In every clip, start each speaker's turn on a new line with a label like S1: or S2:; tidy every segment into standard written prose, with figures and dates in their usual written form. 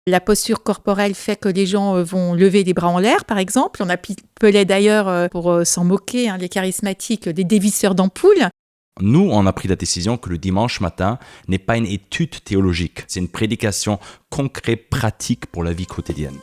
S1: La posture corporelle fait que les gens vont lever les bras en l'air, par exemple. On appelait d'ailleurs, pour s'en moquer, les charismatiques, des dévisseurs d'ampoules.
S2: Nous, on a pris la décision que le dimanche matin n'est pas une étude théologique, c'est une prédication concrète, pratique pour la vie quotidienne.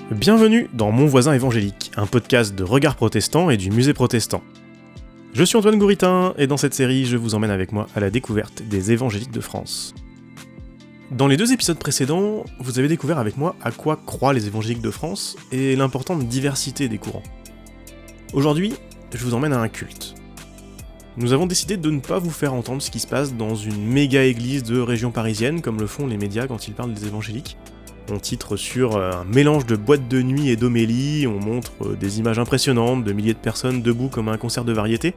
S3: Bienvenue dans Mon voisin évangélique, un podcast de Regard Protestant et du Musée Protestant. Je suis Antoine Gouritin et dans cette série, je vous emmène avec moi à la découverte des évangéliques de France. Dans les 2 épisodes précédents, vous avez découvert avec moi à quoi croient les évangéliques de France et l'importante diversité des courants. Aujourd'hui, je vous emmène à un culte. Nous avons décidé de ne pas vous faire entendre ce qui se passe dans une méga église de région parisienne, comme le font les médias quand ils parlent des évangéliques. On titre sur un mélange de boîtes de nuit et d'homélie, on montre des images impressionnantes de milliers de personnes debout comme à un concert de variété.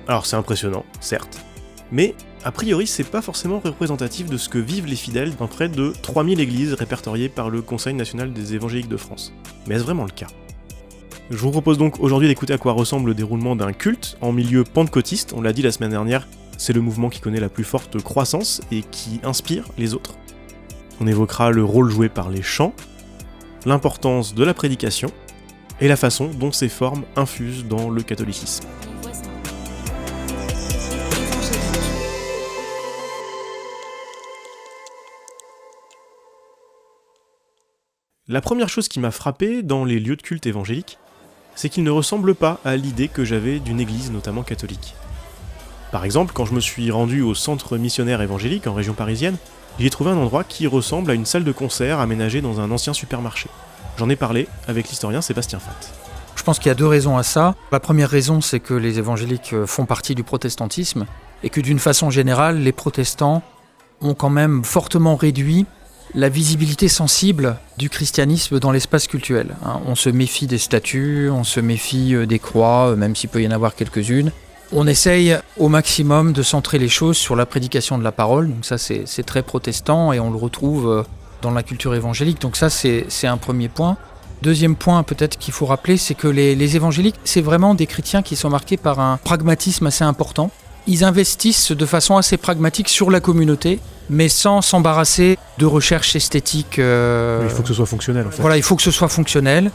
S3: Alors c'est impressionnant, certes, mais a priori c'est pas forcément représentatif de ce que vivent les fidèles dans près de 3000 églises répertoriées par le Conseil national des évangéliques de France. Mais est-ce vraiment le cas ? Je vous propose donc aujourd'hui d'écouter à quoi ressemble le déroulement d'un culte en milieu pentecôtiste, on l'a dit la semaine dernière, c'est le mouvement qui connaît la plus forte croissance et qui inspire les autres. On évoquera le rôle joué par les chants, l'importance de la prédication et la façon dont ces formes infusent dans le catholicisme. La première chose qui m'a frappé dans les lieux de culte évangéliques, c'est qu'ils ne ressemblent pas à l'idée que j'avais d'une église, notamment catholique. Par exemple, quand je me suis rendu au centre missionnaire évangélique en région parisienne, j'y ai trouvé un endroit qui ressemble à une salle de concert aménagée dans un ancien supermarché. J'en ai parlé avec l'historien Sébastien Fatt.
S4: Je pense qu'il y a 2 raisons à ça. La première raison, c'est que les évangéliques font partie du protestantisme et que d'une façon générale, les protestants ont quand même fortement réduit la visibilité sensible du christianisme dans l'espace cultuel. On se méfie des statues, on se méfie des croix, même s'il peut y en avoir quelques-unes. On essaye au maximum de centrer les choses sur la prédication de la parole, donc ça c'est très protestant et on le retrouve dans la culture évangélique, donc ça c'est un premier point. Deuxième point peut-être qu'il faut rappeler, c'est que les évangéliques, c'est vraiment des chrétiens qui sont marqués par un pragmatisme assez important. Ils investissent de façon assez pragmatique sur la communauté, mais sans s'embarrasser de recherches esthétiques.
S3: Il faut que ce soit fonctionnel en fait.
S4: Voilà, il faut que ce soit fonctionnel.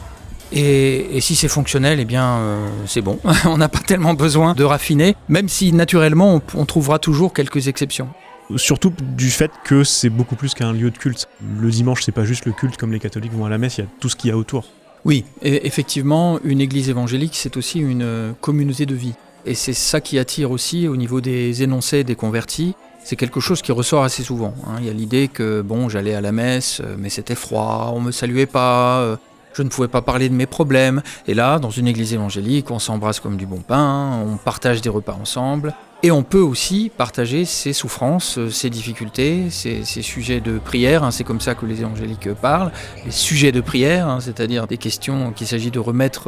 S4: Et si c'est fonctionnel, eh bien c'est bon. On n'a pas tellement besoin de raffiner, même si naturellement on trouvera toujours quelques exceptions.
S3: Surtout du fait que c'est beaucoup plus qu'un lieu de culte. Le dimanche, c'est pas juste le culte comme les catholiques vont à la messe, il y a tout ce qu'il y a autour.
S4: Oui, et effectivement, une église évangélique, c'est aussi une communauté de vie. Et c'est ça qui attire aussi au niveau des énoncés des convertis. C'est quelque chose qui ressort assez souvent. Il y a l'idée que j'allais à la messe, mais c'était froid, on me saluait pas. Je ne pouvais pas parler de mes problèmes. Et là, dans une église évangélique, on s'embrasse comme du bon pain, on partage des repas ensemble. Et on peut aussi partager ses souffrances, ses difficultés, ses sujets de prière. C'est comme ça que les évangéliques parlent. Les sujets de prière, c'est-à-dire des questions qu'il s'agit de remettre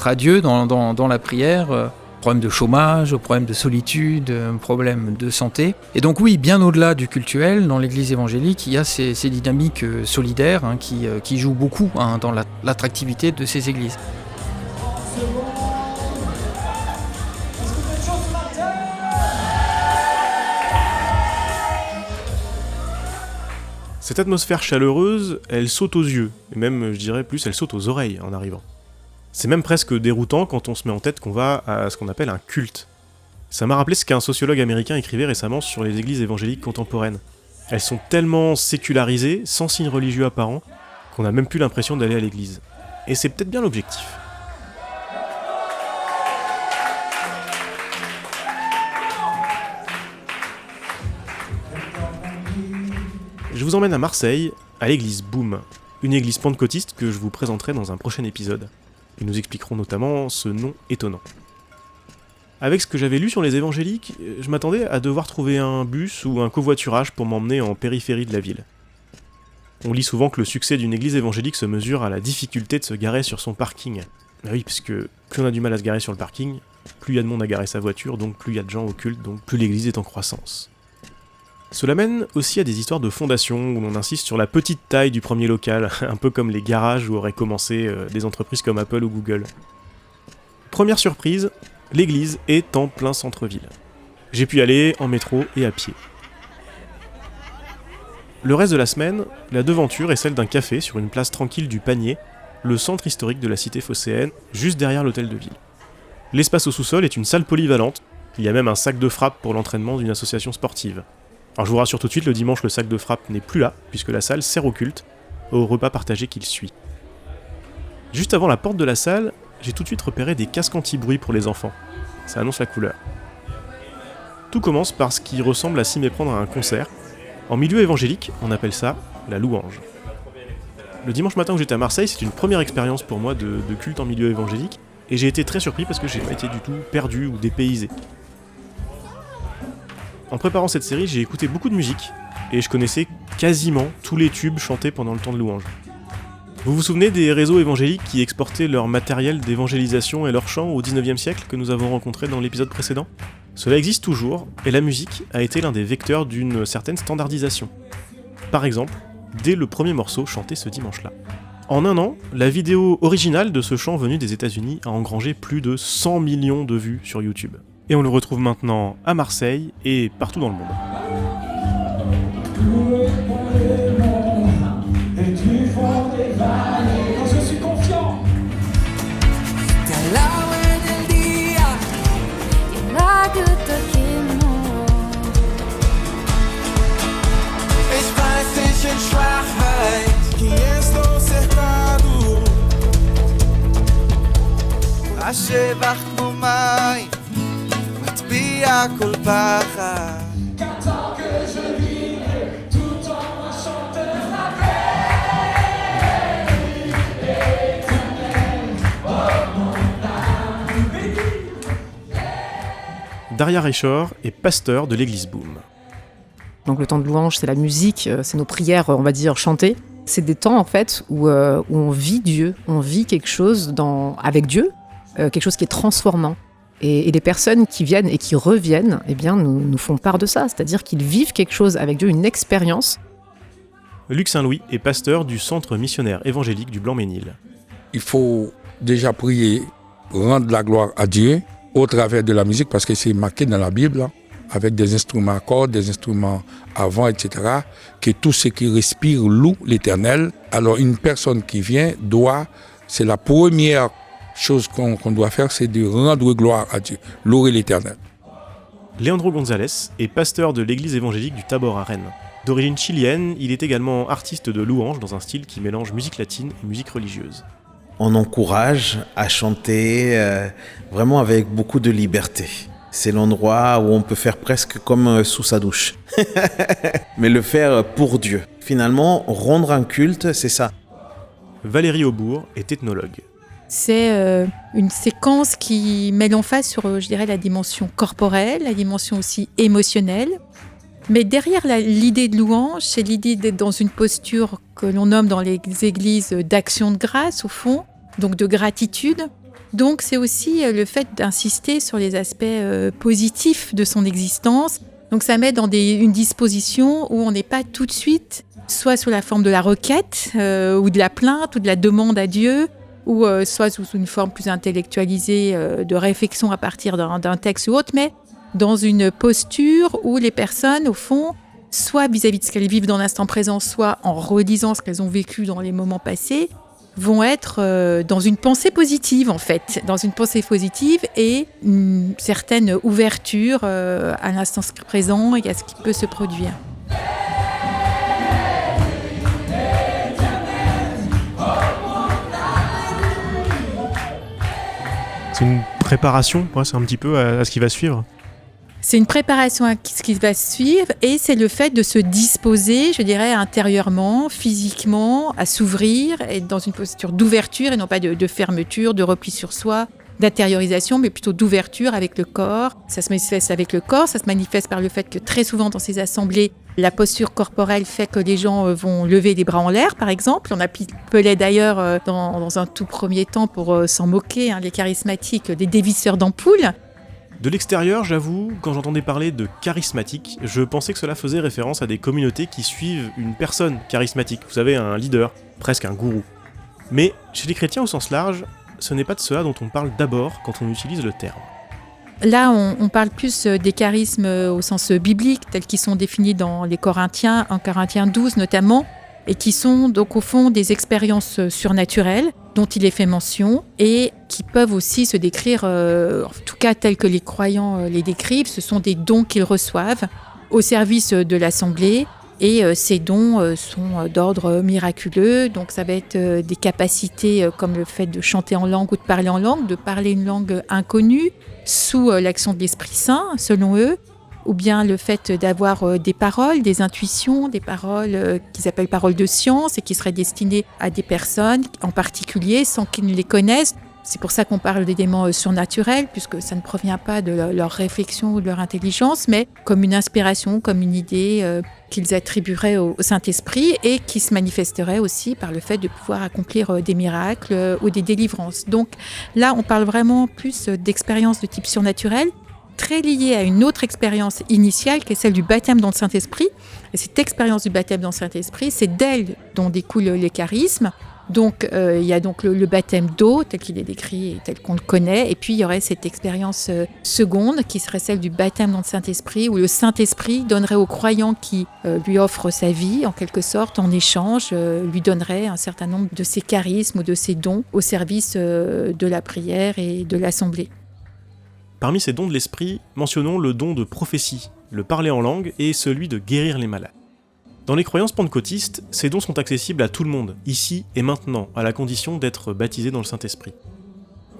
S4: à Dieu dans la prière. Problème de chômage, problème de solitude, problème de santé. Et donc oui, bien au-delà du cultuel, dans l'église évangélique, il y a ces dynamiques solidaires qui jouent beaucoup dans l'attractivité de ces églises.
S3: Cette atmosphère chaleureuse, elle saute aux yeux, et même, je dirais plus, elle saute aux oreilles en arrivant. C'est même presque déroutant quand on se met en tête qu'on va à ce qu'on appelle un culte. Ça m'a rappelé ce qu'un sociologue américain écrivait récemment sur les églises évangéliques contemporaines. Elles sont tellement sécularisées, sans signe religieux apparent, qu'on n'a même plus l'impression d'aller à l'église. Et c'est peut-être bien l'objectif. Je vous emmène à Marseille, à l'église Boum, une église pentecôtiste que je vous présenterai dans un prochain épisode. Et nous expliquerons notamment ce nom étonnant. Avec ce que j'avais lu sur les évangéliques, je m'attendais à devoir trouver un bus ou un covoiturage pour m'emmener en périphérie de la ville. On lit souvent que le succès d'une église évangélique se mesure à la difficulté de se garer sur son parking. Ah oui, parce que plus on a du mal à se garer sur le parking, plus il y a de monde à garer sa voiture, donc plus il y a de gens au culte, donc plus l'église est en croissance. Cela mène aussi à des histoires de fondation où l'on insiste sur la petite taille du premier local, un peu comme les garages où auraient commencé des entreprises comme Apple ou Google. Première surprise, l'église est en plein centre-ville. J'ai pu y aller en métro et à pied. Le reste de la semaine, la devanture est celle d'un café sur une place tranquille du Panier, le centre historique de la cité phocéenne, juste derrière l'hôtel de ville. L'espace au sous-sol est une salle polyvalente, il y a même un sac de frappe pour l'entraînement d'une association sportive. Alors je vous rassure tout de suite, le dimanche le sac de frappe n'est plus là, puisque la salle sert au culte, au repas partagé qu'il suit. Juste avant la porte de la salle, j'ai tout de suite repéré des casques anti-bruit pour les enfants. Ça annonce la couleur. Tout commence par ce qui ressemble à s'y méprendre à un concert. En milieu évangélique, on appelle ça la louange. Le dimanche matin où j'étais à Marseille, c'est une première expérience pour moi de culte en milieu évangélique, et j'ai été très surpris parce que j'ai pas été du tout perdu ou dépaysé. En préparant cette série, j'ai écouté beaucoup de musique, et je connaissais quasiment tous les tubes chantés pendant le temps de louange. Vous vous souvenez des réseaux évangéliques qui exportaient leur matériel d'évangélisation et leurs chants au 19e siècle que nous avons rencontrés dans l'épisode précédent ? Cela existe toujours, et la musique a été l'un des vecteurs d'une certaine standardisation. Par exemple, dès le premier morceau chanté ce dimanche-là. En un an, la vidéo originale de ce chant venu des États-Unis a engrangé plus de 100 millions de vues sur YouTube. Et on le retrouve maintenant à Marseille et partout dans le monde.
S5: השבח כמו מים, מטביע כל פחד.
S3: Daria Reichor est pasteur de l'église Boom.
S6: Donc le temps de louange, c'est la musique, c'est nos prières, on va dire, chantées. C'est des temps en fait où on vit Dieu, on vit quelque chose avec Dieu, quelque chose qui est transformant. Et les personnes qui viennent et qui reviennent, eh bien, nous font part de ça, c'est-à-dire qu'ils vivent quelque chose avec Dieu, une expérience.
S3: Luc Saint-Louis est pasteur du centre missionnaire évangélique du Blanc-Ménil.
S7: Il faut déjà prier, rendre la gloire à Dieu au travers de la musique, parce que c'est marqué dans la Bible, hein, avec des instruments à cordes, des instruments à vent, etc., que tout ce qui respire loue l'Éternel. Alors une personne qui vient c'est la première chose qu'on doit faire, c'est de rendre gloire à Dieu, louer l'Éternel.
S3: Leandro González est pasteur de l'église évangélique du Tabor à Rennes. D'origine chilienne, il est également artiste de louange dans un style qui mélange musique latine et musique religieuse.
S8: On encourage à chanter vraiment avec beaucoup de liberté. C'est l'endroit où on peut faire presque comme sous sa douche. Mais le faire pour Dieu. Finalement, rendre un culte, c'est ça.
S3: Valérie Aubourg est ethnologue.
S1: C'est une séquence qui met l'emphase sur, je dirais, la dimension corporelle, la dimension aussi émotionnelle. Mais derrière l'idée de louange, c'est l'idée d'être dans une posture que l'on nomme dans les églises d'action de grâce, au fond, donc de gratitude. Donc c'est aussi le fait d'insister sur les aspects positifs de son existence. Donc ça met dans une disposition où on n'est pas tout de suite, soit sous la forme de la requête, ou de la plainte, ou de la demande à Dieu, ou soit sous une forme plus intellectualisée de réflexion à partir d'un texte ou autre, mais dans une posture où les personnes, au fond, soit vis-à-vis de ce qu'elles vivent dans l'instant présent, soit en relisant ce qu'elles ont vécu dans les moments passés, vont être dans une pensée positive, en fait. Dans une pensée positive et une certaine ouverture à l'instant présent et à ce qui peut se produire.
S3: C'est une préparation, c'est un petit peu à ce qui va suivre.
S1: C'est une préparation à ce qui va suivre et c'est le fait de se disposer, je dirais, intérieurement, physiquement, à s'ouvrir, être dans une posture d'ouverture et non pas de fermeture, de repli sur soi, d'intériorisation, mais plutôt d'ouverture avec le corps. Ça se manifeste avec le corps, ça se manifeste par le fait que très souvent dans ces assemblées, la posture corporelle fait que les gens vont lever les bras en l'air, par exemple. On appelait d'ailleurs dans un tout premier temps, pour s'en moquer, les charismatiques, des dévisseurs d'ampoules.
S3: De l'extérieur, j'avoue, quand j'entendais parler de charismatique, je pensais que cela faisait référence à des communautés qui suivent une personne charismatique, vous savez, un leader, presque un gourou. Mais chez les chrétiens au sens large, ce n'est pas de cela dont on parle d'abord quand on utilise le terme.
S1: Là, on parle plus des charismes au sens biblique, tels qu'ils sont définis dans les Corinthiens, en Corinthiens 12 notamment, et qui sont donc au fond des expériences surnaturelles dont il est fait mention et qui peuvent aussi se décrire, en tout cas tels que les croyants les décrivent, ce sont des dons qu'ils reçoivent au service de l'Assemblée. Et ces dons sont d'ordre miraculeux, donc ça va être des capacités comme le fait de chanter en langue ou de parler en langue, de parler une langue inconnue sous l'action de l'Esprit Saint, selon eux, ou bien le fait d'avoir des paroles, des intuitions, des paroles qu'ils appellent paroles de science et qui seraient destinées à des personnes en particulier sans qu'ils ne les connaissent. C'est pour ça qu'on parle d'éléments surnaturels, puisque ça ne provient pas de leur réflexion ou de leur intelligence, mais comme une inspiration, comme une idée qu'ils attribueraient au Saint-Esprit et qui se manifesterait aussi par le fait de pouvoir accomplir des miracles ou des délivrances. Donc là, on parle vraiment plus d'expériences de type surnaturel, très liée à une autre expérience initiale qui est celle du baptême dans le Saint-Esprit. Et cette expérience du baptême dans le Saint-Esprit, c'est d'elle dont découlent les charismes. Donc, il y a donc le baptême d'eau, tel qu'il est décrit et tel qu'on le connaît. Et puis, il y aurait cette expérience seconde, qui serait celle du baptême dans le Saint-Esprit, où le Saint-Esprit donnerait au croyant qui lui offre sa vie, en quelque sorte, en échange, lui donnerait un certain nombre de ses charismes ou de ses dons au service de la prière et de l'assemblée.
S3: Parmi ces dons de l'esprit, mentionnons le don de prophétie, le parler en langue et celui de guérir les malades. Dans les croyances pentecôtistes, ces dons sont accessibles à tout le monde, ici et maintenant, à la condition d'être baptisé dans le Saint-Esprit.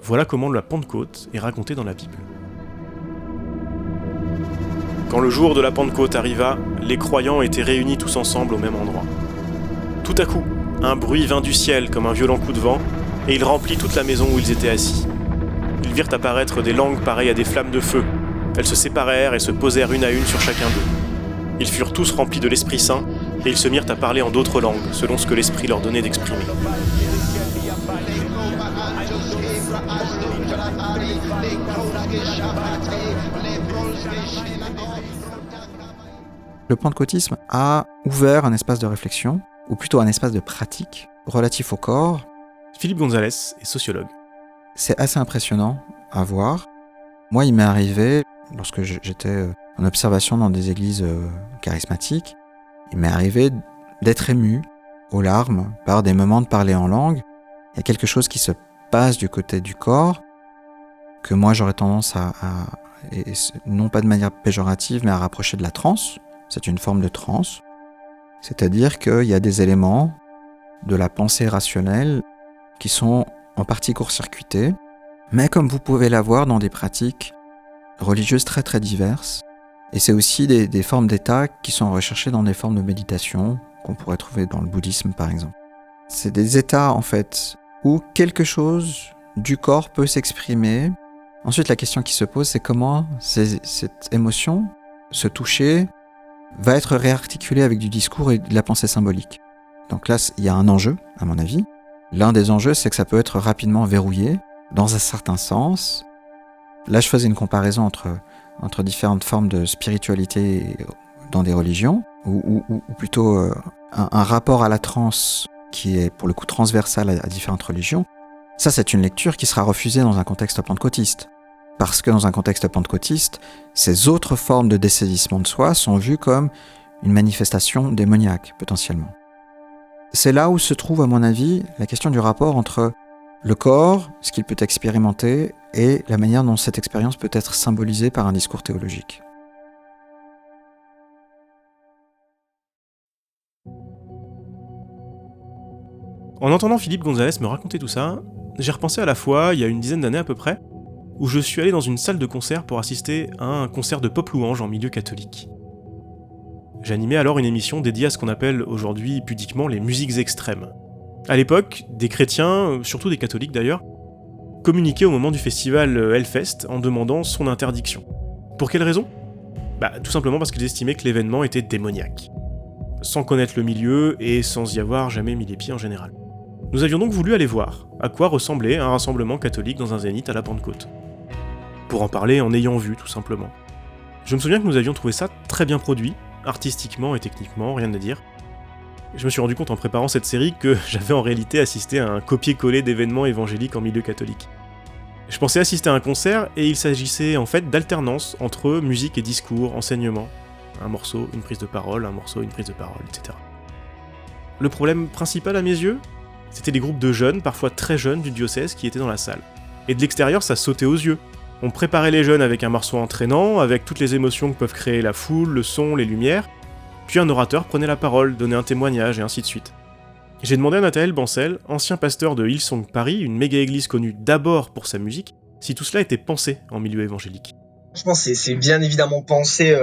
S3: Voilà comment la Pentecôte est racontée dans la Bible. Quand le jour de la Pentecôte arriva, les croyants étaient réunis tous ensemble au même endroit. Tout à coup, un bruit vint du ciel comme un violent coup de vent, et il remplit toute la maison où ils étaient assis. Ils virent apparaître des langues pareilles à des flammes de feu. Elles se séparèrent et se posèrent une à une sur chacun d'eux. Ils furent tous remplis de l'Esprit Saint, et ils se mirent à parler en d'autres langues, selon ce que l'Esprit leur donnait d'exprimer.
S9: Le pentecôtisme a ouvert un espace de réflexion, ou plutôt un espace de pratique, relatif au corps.
S3: Philippe Gonzalez est sociologue.
S9: C'est assez impressionnant à voir. Moi, il m'est arrivé, lorsque j'étais en observation dans des églises charismatiques, il m'est arrivé d'être ému aux larmes par des moments de parler en langue. Il y a quelque chose qui se passe du côté du corps que moi j'aurais tendance et non pas de manière péjorative, mais à rapprocher de la transe. C'est une forme de transe. C'est-à-dire qu'il y a des éléments de la pensée rationnelle qui sont en partie court-circuités, mais comme vous pouvez l'avoir dans des pratiques religieuses très très diverses. Et c'est aussi des formes d'état qui sont recherchées dans des formes de méditation qu'on pourrait trouver dans le bouddhisme par exemple. C'est des états en fait où quelque chose du corps peut s'exprimer. Ensuite la question qui se pose c'est comment cette émotion, ce toucher, va être réarticulée avec du discours et de la pensée symbolique. Donc là il y a un enjeu à mon avis. L'un des enjeux c'est que ça peut être rapidement verrouillé dans un certain sens. Là je faisais une comparaison entre différentes formes de spiritualité dans des religions, ou plutôt un rapport à la transe qui est pour le coup transversal à différentes religions. Ça, c'est une lecture qui sera refusée dans un contexte pentecôtiste. Parce que dans un contexte pentecôtiste, ces autres formes de dessaisissement de soi sont vues comme une manifestation démoniaque, potentiellement. C'est là où se trouve, à mon avis, la question du rapport entre le corps, ce qu'il peut expérimenter, et la manière dont cette expérience peut être symbolisée par un discours théologique.
S3: En entendant Philippe Gonzalez me raconter tout ça, j'ai repensé à la fois, il y a une dizaine d'années à peu près, où je suis allé dans une salle de concert pour assister à un concert de pop louange en milieu catholique. J'animais alors une émission dédiée à ce qu'on appelle aujourd'hui pudiquement les musiques extrêmes. À l'époque, des chrétiens, surtout des catholiques d'ailleurs, communiquaient au moment du festival Hellfest en demandant son interdiction. Pour quelle raison ? Tout simplement parce qu'ils estimaient que l'événement était démoniaque. Sans connaître le milieu et sans y avoir jamais mis les pieds en général. Nous avions donc voulu aller voir à quoi ressemblait un rassemblement catholique dans un zénith à la Pentecôte. pour en parler en ayant vu, tout simplement. Je me souviens que nous avions trouvé ça très bien produit, artistiquement et techniquement, rien à dire. Je me suis rendu compte en préparant cette série que j'avais en réalité assisté à un copier-coller d'événements évangéliques en milieu catholique. Je pensais assister à un concert et il s'agissait en fait d'alternance entre musique et discours, enseignement. Un morceau, une prise de parole, un morceau, une prise de parole, etc. Le problème principal à mes yeux, c'était les groupes de jeunes, parfois très jeunes du diocèse, qui étaient dans la salle. Et de l'extérieur, ça sautait aux yeux. On préparait les jeunes avec un morceau entraînant, avec toutes les émotions que peuvent créer la foule, le son, les lumières, puis un orateur prenait la parole, donnait un témoignage, et ainsi de suite. J'ai demandé à Nathanaël Bancel, ancien pasteur de Hillsong Paris, une méga-église connue d'abord pour sa musique, si tout cela était pensé en milieu évangélique.
S10: Je pense que c'est bien évidemment pensé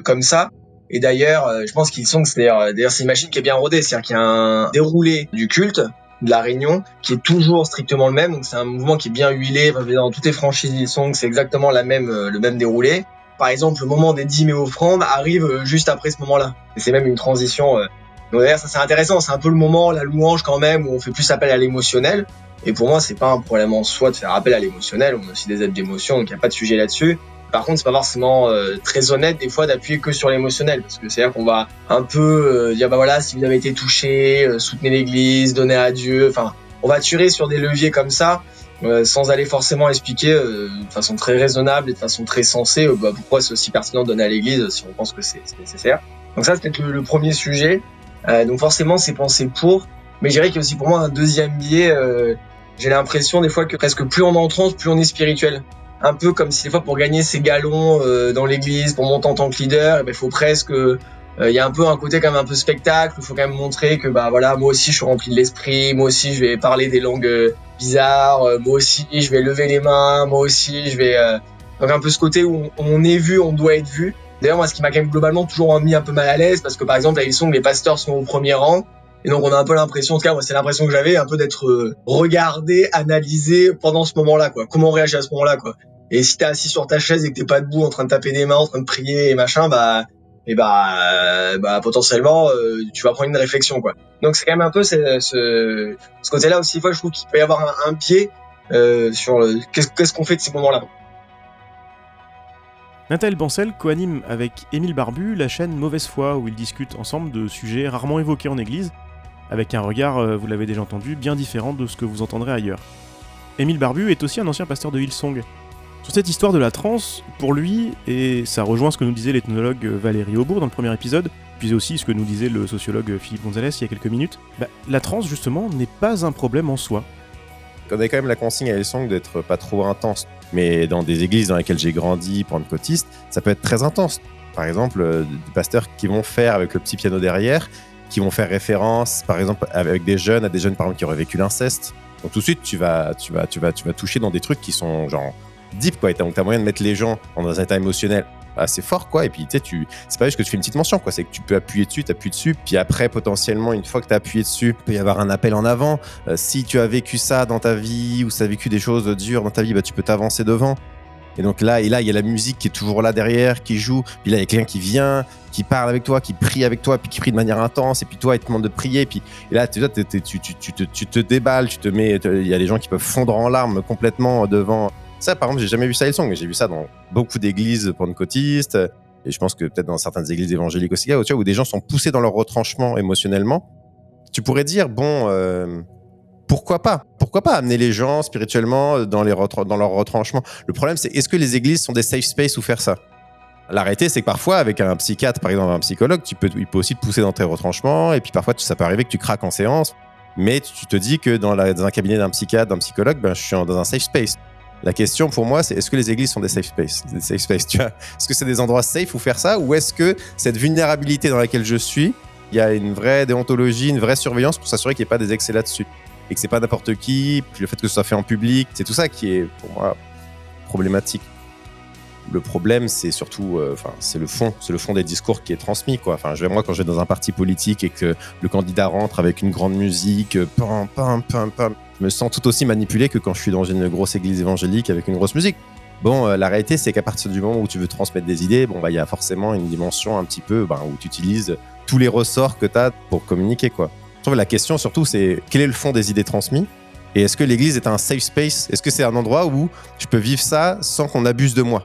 S10: comme ça. Et d'ailleurs, je pense qu'Hillsong, c'est une machine qui est bien rodée. C'est-à-dire qu'il y a un déroulé du culte, de la réunion, qui est toujours strictement le même. Donc c'est un mouvement qui est bien huilé. Enfin, dans toutes les franchises Hillsong, c'est exactement le même déroulé. Par exemple, le moment des dîmes et offrandes arrive juste après ce moment-là. Et c'est même une transition. Donc d'ailleurs, ça c'est intéressant. C'est un peu le moment, la louange quand même, où on fait plus appel à l'émotionnel. Et pour moi, c'est pas un problème en soi de faire appel à l'émotionnel. On a aussi des êtres d'émotion, donc il n'y a pas de sujet là-dessus. Par contre, c'est pas forcément très honnête des fois d'appuyer que sur l'émotionnel, parce que c'est-à-dire qu'on va un peu dire bah voilà, si vous avez été touché, soutenez l'Église, donnez à Dieu. Enfin, on va tirer sur des leviers comme ça. Sans aller forcément expliquer de façon très raisonnable et de façon très sensée pourquoi c'est aussi pertinent de donner à l'église si on pense que c'est nécessaire. Donc ça, c'est peut-être le premier sujet. Donc forcément, c'est pensé pour. Mais je dirais qu'il y a aussi pour moi un deuxième biais. J'ai l'impression des fois que presque plus on est en transe, plus on est spirituel. Un peu comme si des fois pour gagner ses galons dans l'église, pour monter en tant que leader, il faut presque... Il y a un peu un côté quand même un peu spectacle, il faut quand même montrer que voilà, moi aussi je suis rempli de l'esprit, moi aussi je vais parler des langues bizarres, moi aussi je vais lever les mains, moi aussi je vais... Donc un peu ce côté où on est vu, on doit être vu. D'ailleurs moi ce qui m'a quand même globalement toujours mis un peu mal à l'aise, parce que par exemple à Hillsong les pasteurs sont au premier rang, et donc on a un peu l'impression, en tout cas moi c'est l'impression que j'avais, un peu d'être regardé, analysé pendant ce moment-là, quoi. Comment on réagit à ce moment-là, quoi. Et si t'es assis sur ta chaise et que t'es pas debout en train de taper des mains, en train de prier et machin, potentiellement tu vas prendre une réflexion, quoi. Donc c'est quand même un peu ce côté-là aussi. Fois je trouve qu'il peut y avoir un pied sur qu'est-ce qu'on fait de ces moments-là.
S3: Nathanaël Bancel co-anime avec Émile Barbu la chaîne Mauvaise Foi, où ils discutent ensemble de sujets rarement évoqués en église, avec un regard, vous l'avez déjà entendu, bien différent de ce que vous entendrez ailleurs. Émile Barbu est aussi un ancien pasteur de Hillsong. Sur cette histoire de la transe, pour lui, et ça rejoint ce que nous disait l'ethnologue Valérie Aubourg dans le premier épisode, puis aussi ce que nous disait le sociologue Philippe Gonzalez il y a quelques minutes, la transe justement n'est pas un problème en soi.
S11: On a quand même la consigne à Hillsong d'être pas trop intense, mais dans des églises dans lesquelles j'ai grandi, pentecôtiste, ça peut être très intense. Par exemple, des pasteurs qui vont faire avec le petit piano derrière, qui vont faire référence, par exemple, avec des jeunes, à des jeunes par exemple qui auraient vécu l'inceste. Donc tout de suite, tu vas toucher dans des trucs qui sont genre deep, quoi. Et donc t'as moyen de mettre les gens dans un état émotionnel assez fort, quoi. Et puis tu sais, c'est pas juste que tu fais une petite mention, quoi. C'est que tu peux appuyer dessus, t'appuies dessus, puis après potentiellement une fois que t'as appuyé dessus, il peut y avoir un appel en avant. Si tu as vécu ça dans ta vie ou si t'as vécu des choses dures dans ta vie, tu peux t'avancer devant. Et donc là, il y a la musique qui est toujours là derrière, qui joue. Puis là, il y a quelqu'un qui vient, qui parle avec toi, qui prie avec toi, puis qui prie de manière intense. Et puis toi, il te demande de prier. Et là, tu te déballes, tu te mets. Il y a des gens qui peuvent fondre en larmes complètement devant. Ça, par exemple, j'ai jamais vu ça à Hillsong, mais j'ai vu ça dans beaucoup d'églises pentecôtistes. Et je pense que peut-être dans certaines églises évangéliques aussi, où des gens sont poussés dans leur retranchement émotionnellement. Tu pourrais dire, pourquoi pas amener les gens spirituellement dans leur retranchement. Le problème, c'est est-ce que les églises sont des safe space où faire ça? La réalité, c'est que parfois, avec un psychiatre, par exemple un psychologue, il peut aussi te pousser dans tes retranchements, et puis parfois, ça peut arriver que tu craques en séance, mais tu te dis que dans un cabinet d'un psychiatre, d'un psychologue, je suis dans un safe space. La question pour moi, c'est est-ce que les églises sont des safe space, tu vois? Est-ce que c'est des endroits safe où faire ça, ou est-ce que cette vulnérabilité dans laquelle je suis, il y a une vraie déontologie, une vraie surveillance pour s'assurer qu'il n'y ait pas des excès là-dessus? Et que c'est pas n'importe qui, puis le fait que ce soit fait en public, c'est tout ça qui est, pour moi, problématique. Le problème, c'est surtout, c'est le fond des discours qui est transmis, quoi. Moi, quand je vais dans un parti politique et que le candidat rentre avec une grande musique, je me sens tout aussi manipulé que quand je suis dans une grosse église évangélique avec une grosse musique. La réalité, c'est qu'à partir du moment où tu veux transmettre des idées, il y a forcément une dimension un petit peu où tu utilises tous les ressorts que tu as pour communiquer, quoi. Je trouve la question surtout, c'est quel est le fond des idées transmises Et est-ce que l'église est un safe space? Est-ce que c'est un endroit où je peux vivre ça sans qu'on abuse de moi?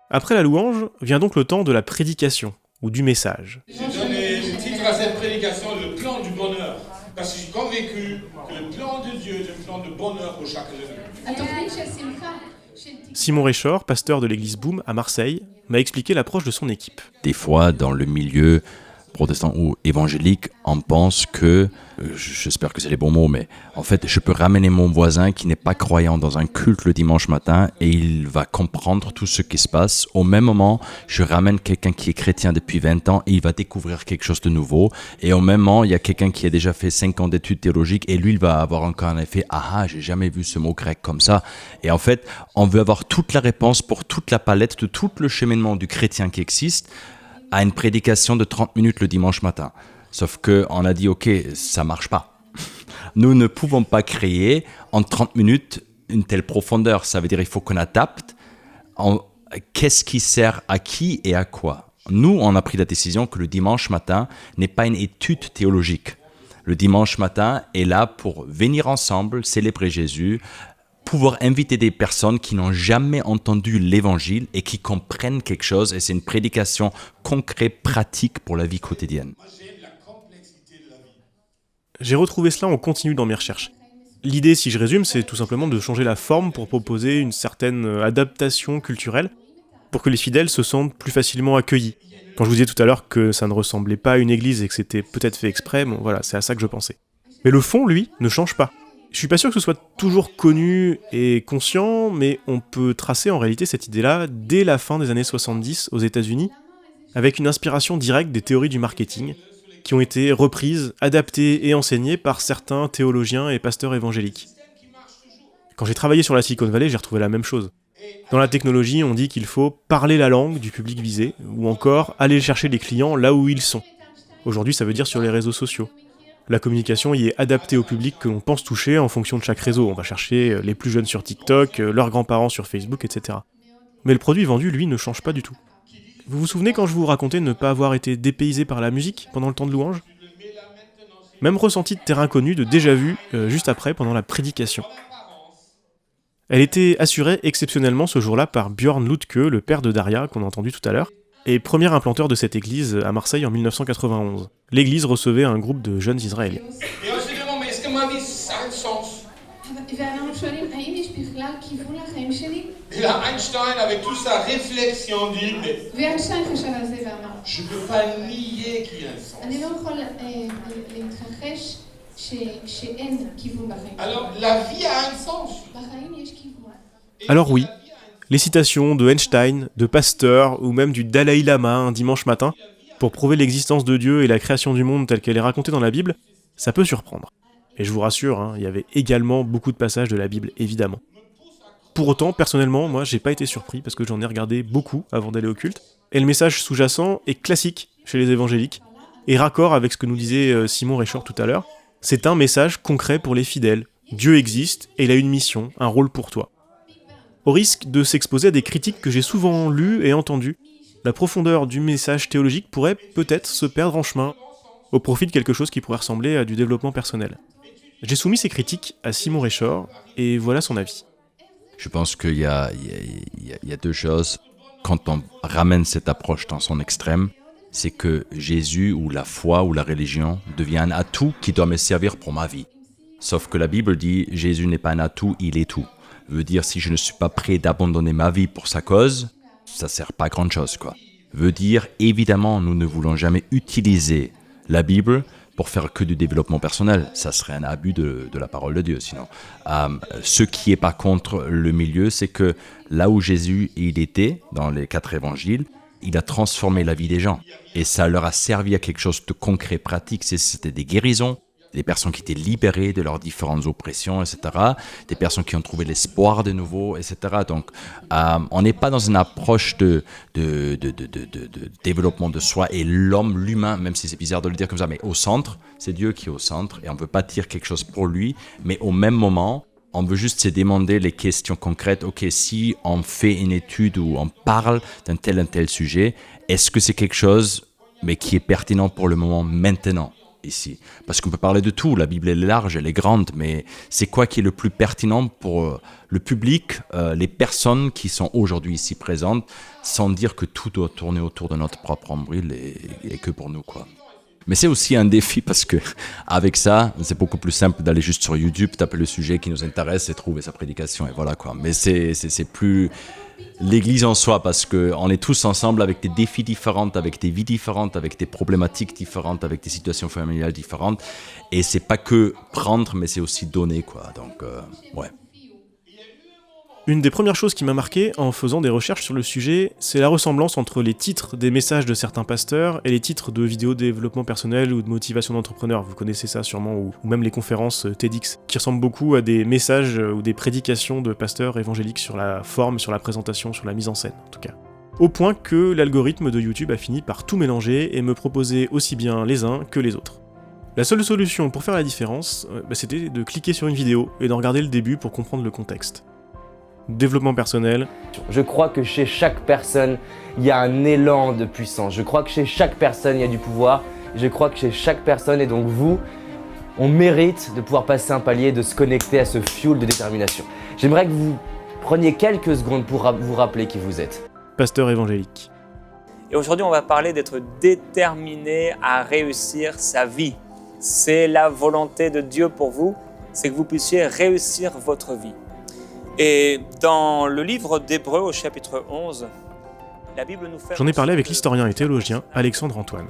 S3: Après la louange, vient donc le temps de la prédication, ou du message.
S12: J'ai donné le titre à cette prédication, le plan du bonheur. Parce que je suis convaincu que le plan de Dieu est un plan de bonheur pour chacun de nous.
S3: Simon Réchor, pasteur de l'église Boom à Marseille, m'a expliqué l'approche de son équipe.
S2: Des fois, dans le milieu protestant ou évangélique, on pense que, j'espère que c'est les bons mots, mais en fait, je peux ramener mon voisin qui n'est pas croyant dans un culte le dimanche matin et il va comprendre tout ce qui se passe. Au même moment, je ramène quelqu'un qui est chrétien depuis 20 ans et il va découvrir quelque chose de nouveau. Et au même moment, il y a quelqu'un qui a déjà fait 5 ans d'études théologiques et lui, il va avoir encore un effet « Ah, j'ai jamais vu ce mot grec comme ça ». Et en fait, on veut avoir toute la réponse pour toute la palette de tout le cheminement du chrétien qui existe à une prédication de 30 minutes le dimanche matin. Sauf qu'on a dit, ok, ça marche pas. Nous ne pouvons pas créer en 30 minutes une telle profondeur. Ça veut dire qu'il faut qu'on adapte qu'est-ce qui sert à qui et à quoi. Nous, on a pris la décision que le dimanche matin n'est pas une étude théologique. Le dimanche matin est là pour venir ensemble, célébrer Jésus, pouvoir inviter des personnes qui n'ont jamais entendu l'évangile et qui comprennent quelque chose, et c'est une prédication concrète, pratique pour la vie quotidienne.
S3: J'ai retrouvé cela en continu dans mes recherches. L'idée, si je résume, c'est tout simplement de changer la forme pour proposer une certaine adaptation culturelle pour que les fidèles se sentent plus facilement accueillis. Quand je vous disais tout à l'heure que ça ne ressemblait pas à une église et que c'était peut-être fait exprès, bon voilà, c'est à ça que je pensais. Mais le fond, lui, ne change pas. Je suis pas sûr que ce soit toujours connu et conscient, mais on peut tracer en réalité cette idée-là dès la fin des années 70 aux États-Unis, avec une inspiration directe des théories du marketing, qui ont été reprises, adaptées et enseignées par certains théologiens et pasteurs évangéliques. Quand j'ai travaillé sur la Silicon Valley, j'ai retrouvé la même chose. Dans la technologie, on dit qu'il faut parler la langue du public visé, ou encore aller chercher les clients là où ils sont. Aujourd'hui, ça veut dire sur les réseaux sociaux. La communication y est adaptée au public que l'on pense toucher en fonction de chaque réseau. On va chercher les plus jeunes sur TikTok, leurs grands-parents sur Facebook, etc. Mais le produit vendu, lui, ne change pas du tout. Vous vous souvenez quand je vous racontais ne pas avoir été dépaysé par la musique pendant le temps de louange? Même ressenti de terrain connu, de déjà-vu, juste après, pendant la prédication. Elle était assurée exceptionnellement ce jour-là par Björn Lütke, le père de Daria, qu'on a entendu tout à l'heure, et premier implanteur de cette église à Marseille en 1991. L'église recevait un groupe de jeunes Israéliens.
S12: Et on se demande, mais est-ce que ma vie, ça a un sens? Et là, Einstein, avec toute sa réflexion, dit, mais je ne peux pas nier qu'il y a un sens. Alors, la vie a un sens.
S3: Alors oui, les citations de Einstein, de Pasteur ou même du Dalai Lama un dimanche matin pour prouver l'existence de Dieu et la création du monde telle qu'elle est racontée dans la Bible, ça peut surprendre. Et je vous rassure, il y avait également beaucoup de passages de la Bible, évidemment. Pour autant, personnellement, moi, j'ai pas été surpris parce que j'en ai regardé beaucoup avant d'aller au culte, et le message sous-jacent est classique chez les évangéliques, et raccord avec ce que nous disait Simon Réchor tout à l'heure, c'est un message concret pour les fidèles. Dieu existe et il a une mission, un rôle pour toi. Au risque de s'exposer à des critiques que j'ai souvent lues et entendues, la profondeur du message théologique pourrait peut-être se perdre en chemin, au profit de quelque chose qui pourrait ressembler à du développement personnel. J'ai soumis ces critiques à Simon Réchor, et voilà son avis.
S2: Je pense qu'il y a deux choses. Quand on ramène cette approche dans son extrême, c'est que Jésus ou la foi ou la religion devient un atout qui doit me servir pour ma vie. Sauf que la Bible dit Jésus n'est pas un atout, il est tout. Veut dire si je ne suis pas prêt d'abandonner ma vie pour sa cause, ça sert pas à grand chose, quoi. Veut dire évidemment nous ne voulons jamais utiliser la Bible pour faire que du développement personnel. Ça serait un abus de la parole de Dieu, sinon. Ce qui est par contre le milieu, c'est que là où Jésus il était, dans les 4 évangiles, il a transformé la vie des gens. Et ça leur a servi à quelque chose de concret, pratique. C'était des guérisons, des personnes qui étaient libérées de leurs différentes oppressions, etc. Des personnes qui ont trouvé l'espoir de nouveau, etc. Donc, on n'est pas dans une approche de développement de soi et l'humain, même si c'est bizarre de le dire comme ça, mais au centre, c'est Dieu qui est au centre et on ne veut pas dire quelque chose pour lui, mais au même moment, on veut juste se demander les questions concrètes. Ok, si on fait une étude où on parle d'un tel sujet, est-ce que c'est quelque chose mais qui est pertinent pour le moment maintenant? ici. Parce qu'on peut parler de tout, la Bible elle est large, elle est grande, mais c'est quoi qui est le plus pertinent pour le public, les personnes qui sont aujourd'hui ici présentes, sans dire que tout doit tourner autour de notre propre nombril et que pour nous, quoi. Mais c'est aussi un défi parce que avec ça, c'est beaucoup plus simple d'aller juste sur YouTube, taper le sujet qui nous intéresse et trouver sa prédication et voilà quoi. Mais c'est plus l'Église en soi parce qu'on est tous ensemble avec des défis différents, avec des vies différentes, avec des problématiques différentes, avec des situations familiales différentes. Et c'est pas que prendre, mais c'est aussi donner quoi. Donc ouais.
S3: Une des premières choses qui m'a marqué en faisant des recherches sur le sujet, c'est la ressemblance entre les titres des messages de certains pasteurs et les titres de vidéos de développement personnel ou de motivation d'entrepreneur. Vous connaissez ça sûrement, ou même les conférences TEDx, qui ressemblent beaucoup à des messages ou des prédications de pasteurs évangéliques sur la forme, sur la présentation, sur la mise en scène en tout cas. Au point que l'algorithme de YouTube a fini par tout mélanger et me proposer aussi bien les uns que les autres. La seule solution pour faire la différence, c'était de cliquer sur une vidéo et d'en regarder le début pour comprendre le contexte. Développement personnel.
S13: Je crois que chez chaque personne, il y a un élan de puissance. Je crois que chez chaque personne, il y a du pouvoir. Je crois que chez chaque personne, et donc vous, on mérite de pouvoir passer un palier, de se connecter à ce fuel de détermination. J'aimerais que vous preniez quelques secondes pour vous rappeler qui vous êtes.
S3: Pasteur évangélique.
S14: Et aujourd'hui, on va parler d'être déterminé à réussir sa vie. C'est la volonté de Dieu pour vous, c'est que vous puissiez réussir votre vie. Et dans le livre d'Hébreux au chapitre 11, la Bible nous fait...
S3: J'en ai parlé avec l'historien et théologien Alexandre Antoine.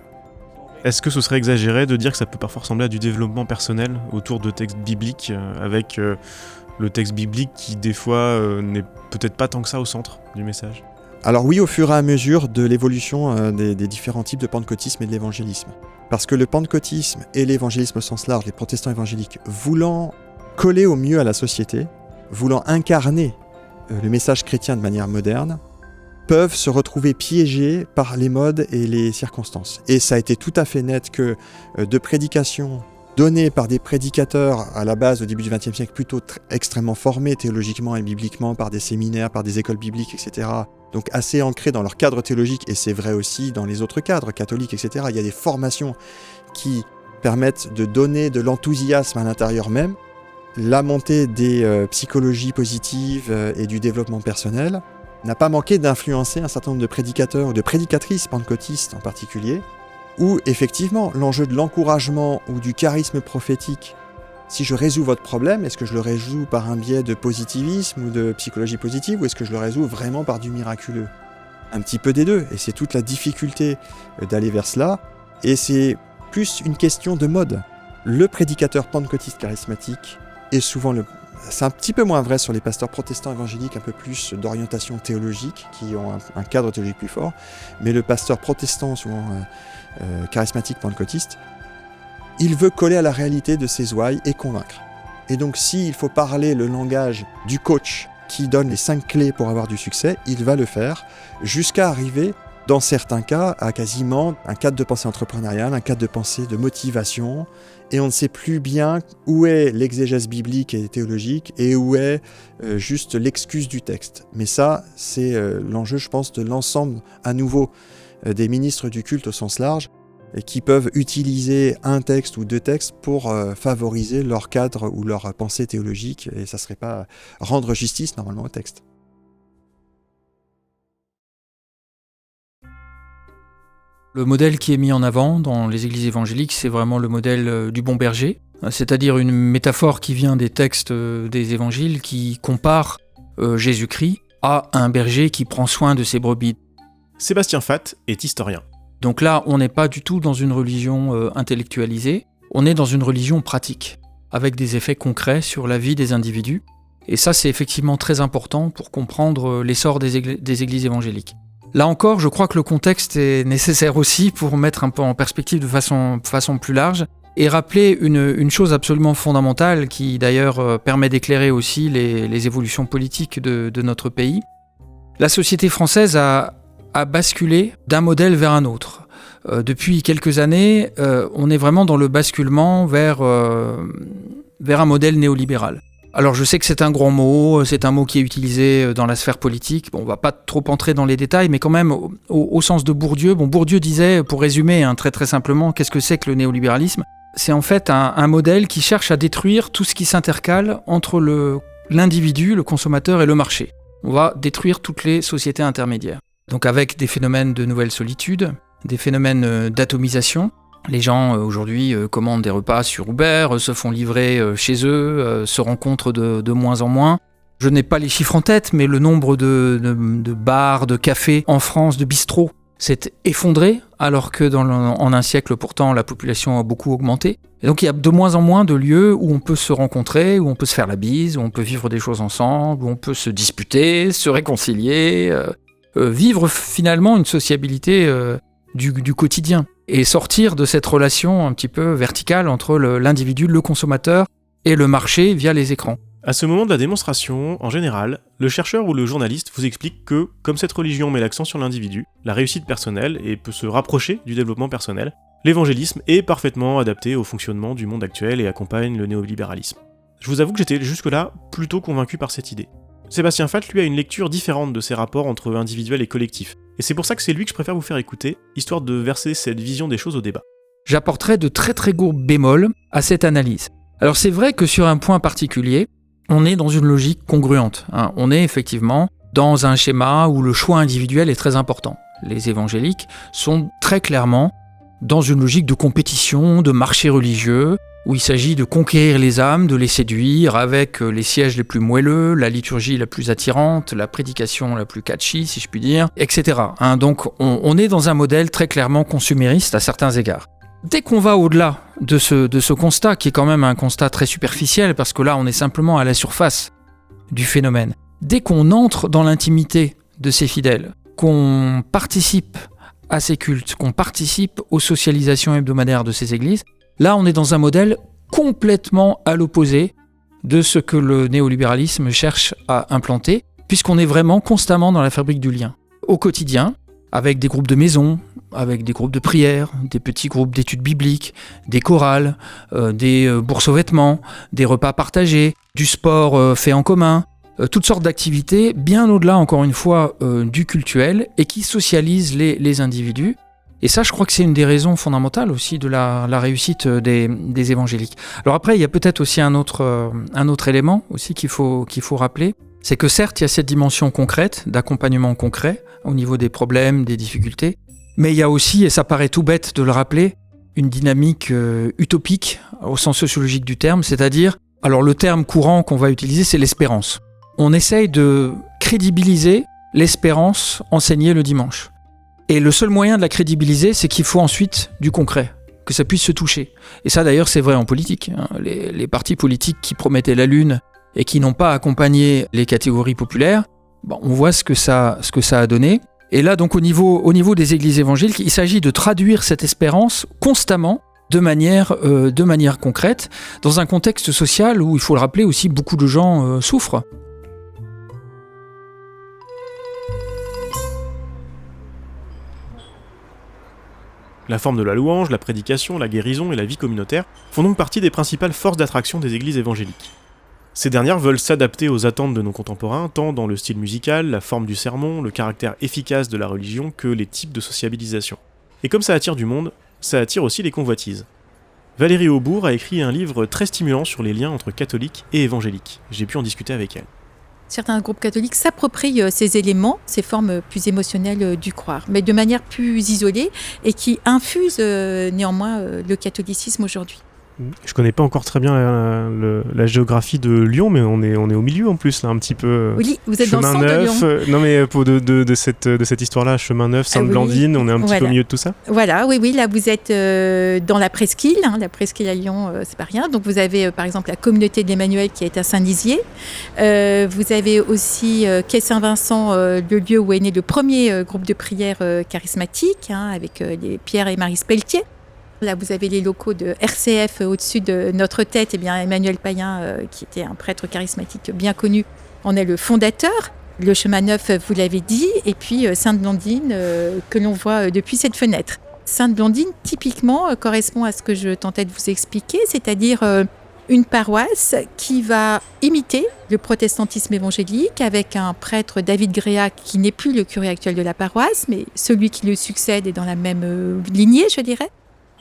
S3: Est-ce que ce serait exagéré de dire que ça peut parfois ressembler à du développement personnel autour de textes bibliques, avec le texte biblique qui des fois n'est peut-être pas tant que ça au centre du message ?
S9: Alors oui, au fur et à mesure de l'évolution des différents types de pentecôtisme et de l'évangélisme. Parce que le pentecôtisme et l'évangélisme au sens large, les protestants évangéliques, voulant coller au mieux à la société, voulant incarner le message chrétien de manière moderne, peuvent se retrouver piégés par les modes et les circonstances. Et ça a été tout à fait net que de prédications données par des prédicateurs à la base au début du XXe siècle plutôt extrêmement formés théologiquement et bibliquement par des séminaires, par des écoles bibliques, etc., donc assez ancrés dans leur cadre théologique, et c'est vrai aussi dans les autres cadres catholiques, etc. Il y a des formations qui permettent de donner de l'enthousiasme à l'intérieur même. La montée des psychologies positives et du développement personnel n'a pas manqué d'influencer un certain nombre de prédicateurs ou de prédicatrices pentecôtistes en particulier, où effectivement l'enjeu de l'encouragement ou du charisme prophétique, si je résous votre problème, est-ce que je le résous par un biais de positivisme ou de psychologie positive, ou est-ce que je le résous vraiment par du miraculeux ? Un petit peu des deux, et c'est toute la difficulté d'aller vers cela, et c'est plus une question de mode. Le prédicateur pentecôtiste charismatique est souvent c'est un petit peu moins vrai sur les pasteurs protestants évangéliques, un peu plus d'orientation théologique, qui ont un cadre théologique plus fort, mais le pasteur protestant, souvent charismatique pentecôtiste, il veut coller à la réalité de ses ouailles et convaincre. Et donc s'il faut parler le langage du coach qui donne les 5 clés pour avoir du succès, il va le faire, jusqu'à arriver, dans certains cas, à quasiment un cadre de pensée entrepreneuriale, un cadre de pensée de motivation, et on ne sait plus bien où est l'exégèse biblique et théologique et où est juste l'excuse du texte. Mais ça, c'est l'enjeu, je pense, de l'ensemble, à nouveau, des ministres du culte au sens large, et qui peuvent utiliser un texte ou 2 textes pour favoriser leur cadre ou leur pensée théologique, et ça ne serait pas rendre justice normalement au texte.
S4: Le modèle qui est mis en avant dans les églises évangéliques, c'est vraiment le modèle du bon berger, c'est-à-dire une métaphore qui vient des textes des évangiles qui compare Jésus-Christ à un berger qui prend soin de ses brebis.
S3: Sébastien Fath est historien.
S4: Donc là, on n'est pas du tout dans une religion intellectualisée, on est dans une religion pratique, avec des effets concrets sur la vie des individus. Et ça, c'est effectivement très important pour comprendre l'essor des églises évangéliques. Là encore, je crois que le contexte est nécessaire aussi pour mettre un peu en perspective de façon plus large et rappeler une chose absolument fondamentale qui d'ailleurs permet d'éclairer aussi les évolutions politiques de notre pays. La société française a basculé d'un modèle vers un autre. Depuis quelques années, on est vraiment dans le basculement vers un modèle néolibéral. Alors je sais que c'est un grand mot, c'est un mot qui est utilisé dans la sphère politique, on va pas trop entrer dans les détails, mais quand même au sens de Bourdieu, Bourdieu disait, pour résumer très très simplement, qu'est-ce que c'est que le néolibéralisme ? c'est en fait un modèle qui cherche à détruire tout ce qui s'intercale entre l'individu, le consommateur et le marché. On va détruire toutes les sociétés intermédiaires. Donc avec des phénomènes de nouvelle solitude, des phénomènes d'atomisation. Les gens aujourd'hui commandent des repas sur Uber, se font livrer chez eux, se rencontrent de moins en moins. Je n'ai pas les chiffres en tête, mais le nombre de bars, de cafés en France, de bistrots, s'est effondré, alors que en un siècle, pourtant, la population a beaucoup augmenté. Et donc il y a de moins en moins de lieux où on peut se rencontrer, où on peut se faire la bise, où on peut vivre des choses ensemble, où on peut se disputer, se réconcilier, vivre finalement une sociabilité du quotidien. Et sortir de cette relation un petit peu verticale entre l'individu, le consommateur et le marché via les écrans.
S3: À ce moment de la démonstration, en général, le chercheur ou le journaliste vous explique que, comme cette religion met l'accent sur l'individu, la réussite personnelle et peut se rapprocher du développement personnel, l'évangélisme est parfaitement adapté au fonctionnement du monde actuel et accompagne le néolibéralisme. Je vous avoue que j'étais jusque-là plutôt convaincu par cette idée. Sébastien Fath, lui, a une lecture différente de ces rapports entre individuel et collectif. Et c'est pour ça que c'est lui que je préfère vous faire écouter, histoire de verser cette vision des choses au débat.
S4: J'apporterai de très très gros bémols à cette analyse. Alors c'est vrai que sur un point particulier, on est dans une logique congruente. On est effectivement dans un schéma où le choix individuel est très important. Les évangéliques sont très clairement dans une logique de compétition, de marché religieux, où il s'agit de conquérir les âmes, de les séduire avec les sièges les plus moelleux, la liturgie la plus attirante, la prédication la plus catchy, si je puis dire, etc. Donc on est dans un modèle très clairement consumériste à certains égards. Dès qu'on va au-delà de ce constat, qui est quand même un constat très superficiel, parce que là on est simplement à la surface du phénomène, dès qu'on entre dans l'intimité de ces fidèles, qu'on participe à ces cultes, qu'on participe aux socialisations hebdomadaires de ces églises, là on est dans un modèle complètement à l'opposé de ce que le néolibéralisme cherche à implanter, puisqu'on est vraiment constamment dans la fabrique du lien. Au quotidien, avec des groupes de maison, avec des groupes de prière, des petits groupes d'études bibliques, des chorales, des bourses aux vêtements, des repas partagés, du sport fait en commun, toutes sortes d'activités, bien au-delà, encore une fois, du cultuel, et qui socialisent les individus. Et ça, je crois que c'est une des raisons fondamentales aussi de la réussite des évangéliques. Alors après, il y a peut-être aussi un autre élément aussi qu'il faut rappeler, c'est que certes, il y a cette dimension concrète, d'accompagnement concret, au niveau des problèmes, des difficultés, mais il y a aussi, et ça paraît tout bête de le rappeler, une dynamique utopique au sens sociologique du terme, c'est-à-dire, alors le terme courant qu'on va utiliser, c'est l'espérance. On essaye de crédibiliser l'espérance enseignée le dimanche. Et le seul moyen de la crédibiliser, c'est qu'il faut ensuite du concret, que ça puisse se toucher. Et ça d'ailleurs, c'est vrai en politique. Les partis politiques qui promettaient la lune et qui n'ont pas accompagné les catégories populaires, on voit ce que ça a donné. Et là, donc, au niveau des églises évangéliques, il s'agit de traduire cette espérance constamment, de manière concrète, dans un contexte social où, il faut le rappeler aussi, beaucoup de gens souffrent.
S3: La forme de la louange, la prédication, la guérison et la vie communautaire font donc partie des principales forces d'attraction des églises évangéliques. Ces dernières veulent s'adapter aux attentes de nos contemporains, tant dans le style musical, la forme du sermon, le caractère efficace de la religion que les types de sociabilisation. Et comme ça attire du monde, ça attire aussi les convoitises. Valérie Aubourg a écrit un livre très stimulant sur les liens entre catholiques et évangéliques. J'ai pu en discuter avec elle.
S1: Certains groupes catholiques s'approprient ces éléments, ces formes plus émotionnelles du croire, mais de manière plus isolée et qui infusent néanmoins le catholicisme aujourd'hui.
S3: Je connais pas encore très bien la géographie de Lyon, mais on est au milieu en plus, là, un petit peu.
S1: Oui, vous êtes dans le centre de Lyon.
S3: Non, mais de cette histoire-là, Chemin Neuf, Sainte-Blandine, on est un petit peu au milieu de tout ça.
S1: Voilà, oui, là vous êtes dans la presqu'île, la presqu'île à Lyon, c'est pas rien. Donc vous avez par exemple la communauté de l'Emmanuel qui est à Saint-Dizier. Vous avez aussi Quai Saint-Vincent, le lieu où est né le premier groupe de prière charismatique, avec les Pierre et Marie Speltier. Là, vous avez les locaux de RCF au-dessus de notre tête. Emmanuel Payen, qui était un prêtre charismatique bien connu, en est le fondateur. Le Chemin Neuf, vous l'avez dit, et puis Sainte-Blandine, que l'on voit depuis cette fenêtre. Sainte-Blandine, typiquement, correspond à ce que je tentais de vous expliquer, c'est-à-dire une paroisse qui va imiter le protestantisme évangélique avec un prêtre, David Gréa, qui n'est plus le curé actuel de la paroisse, mais celui qui le succède est dans la même lignée, je dirais.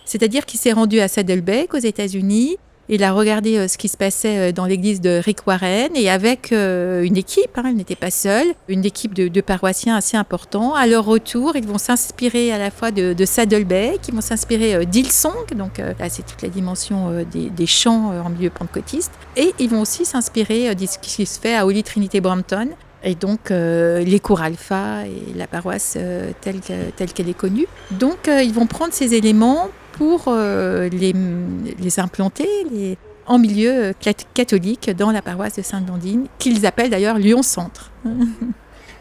S1: C'est-à-dire qu'il s'est rendu à Saddleback aux États-Unis. Il a regardé ce qui se passait dans l'église de Rick Warren et avec une équipe, il n'était pas seul, une équipe de paroissiens assez importants. À leur retour, ils vont s'inspirer à la fois de Saddleback, ils vont s'inspirer d'Hillsong, donc là c'est toute la dimension des chants en milieu pentecôtiste, et ils vont aussi s'inspirer de ce qui se fait à Holy Trinity Brampton. Et donc, les cours alpha et la paroisse telle qu'elle est connue. Donc, ils vont prendre ces éléments pour les implanter en milieu catholique dans la paroisse de Sainte-Blandine, qu'ils appellent d'ailleurs Lyon-Centre.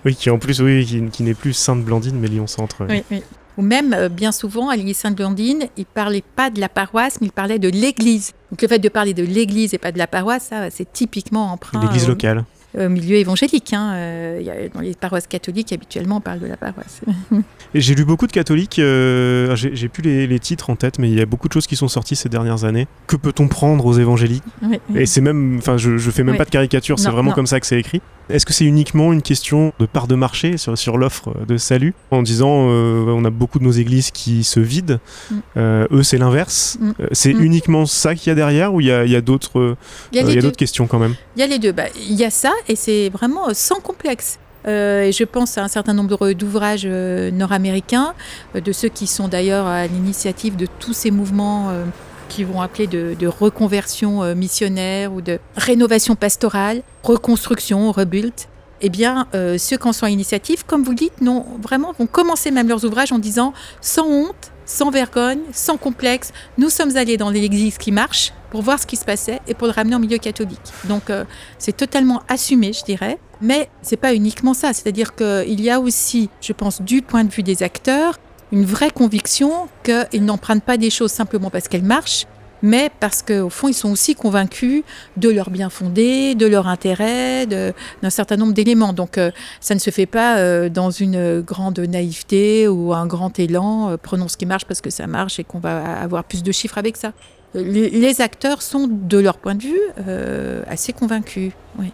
S3: Oui, qui en plus, qui n'est plus Sainte-Blandine, mais Lyon-Centre.
S1: Oui, oui. Ou même, bien souvent, à l'église Sainte-Blandine, ils ne parlaient pas de la paroisse, mais ils parlaient de l'église. Donc, le fait de parler de l'église et pas de la paroisse, ça, c'est typiquement emprunt.
S3: L'église locale.
S1: Milieu évangélique. Dans les paroisses catholiques, habituellement, on parle de la paroisse.
S3: Et j'ai lu beaucoup de catholiques, j'ai plus les titres en tête, mais il y a beaucoup de choses qui sont sorties ces dernières années. Que peut-on prendre aux évangéliques ? Oui. Et c'est même, je fais même pas de caricature, c'est vraiment comme ça que c'est écrit. Est-ce que c'est uniquement une question de part de marché sur l'offre de salut, en disant on a beaucoup de nos églises qui se vident, eux c'est l'inverse. C'est uniquement ça qu'il y a derrière, ou il y a d'autres questions quand même ?
S1: Il y a les deux. Il y a ça, et c'est vraiment sans complexe. Et je pense à un certain nombre d'ouvrages nord-américains, de ceux qui sont d'ailleurs à l'initiative de tous ces mouvements qui vont appeler de reconversion missionnaire ou de rénovation pastorale, reconstruction, rebuild. Eh bien, ceux qui en sont à l'initiative, comme vous le dites, vont commencer même leurs ouvrages en disant sans honte, sans vergogne, sans complexe, nous sommes allés dans l'église qui marche pour voir ce qui se passait et pour le ramener en milieu catholique. Donc, c'est totalement assumé, je dirais. Mais c'est pas uniquement ça. C'est-à-dire qu'il y a aussi, je pense, du point de vue des acteurs, une vraie conviction qu'ils n'empruntent pas des choses simplement parce qu'elles marchent, mais parce qu'au fond, ils sont aussi convaincus de leur bien fondé, de leur intérêt, d'un certain nombre d'éléments. Donc, ça ne se fait pas dans une grande naïveté ou un grand élan, prenons ce qui marche parce que ça marche et qu'on va avoir plus de chiffres avec ça. Les acteurs sont, de leur point de vue, assez convaincus. Oui.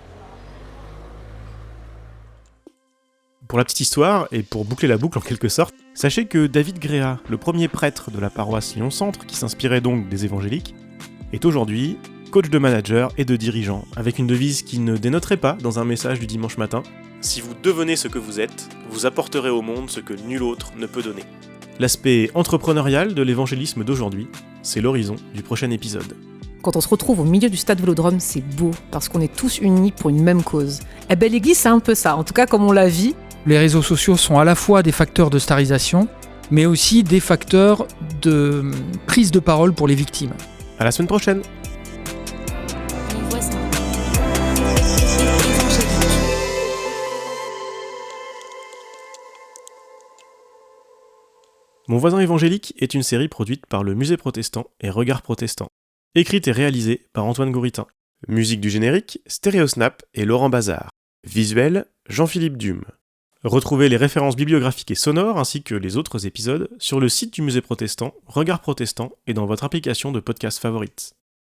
S3: Pour la petite histoire, et pour boucler la boucle en quelque sorte, sachez que David Gréa, le premier prêtre de la paroisse Lyon-Centre, qui s'inspirait donc des évangéliques, est aujourd'hui coach de manager et de dirigeant, avec une devise qui ne dénoterait pas dans un message du dimanche matin « Si vous devenez ce que vous êtes, vous apporterez au monde ce que nul autre ne peut donner ». L'aspect entrepreneurial de l'évangélisme d'aujourd'hui, c'est l'horizon du prochain épisode.
S6: Quand on se retrouve au milieu du stade Vélodrome, c'est beau, parce qu'on est tous unis pour une même cause. Eh bien, l'église, c'est un peu ça, en tout cas comme on la vit.
S4: Les réseaux sociaux sont à la fois des facteurs de starisation, mais aussi des facteurs de prise de parole pour les victimes.
S3: À la semaine prochaine. Mon voisin évangélique est une série produite par le Musée protestant et Regard protestant. Écrite et réalisée par Antoine Gouritin. Musique du générique, Stéréosnap et Laurent Bazar. Visuel, Jean-Philippe Dume. Retrouvez les références bibliographiques et sonores ainsi que les autres épisodes sur le site du Musée protestant, Regard protestant et dans votre application de podcast favorite.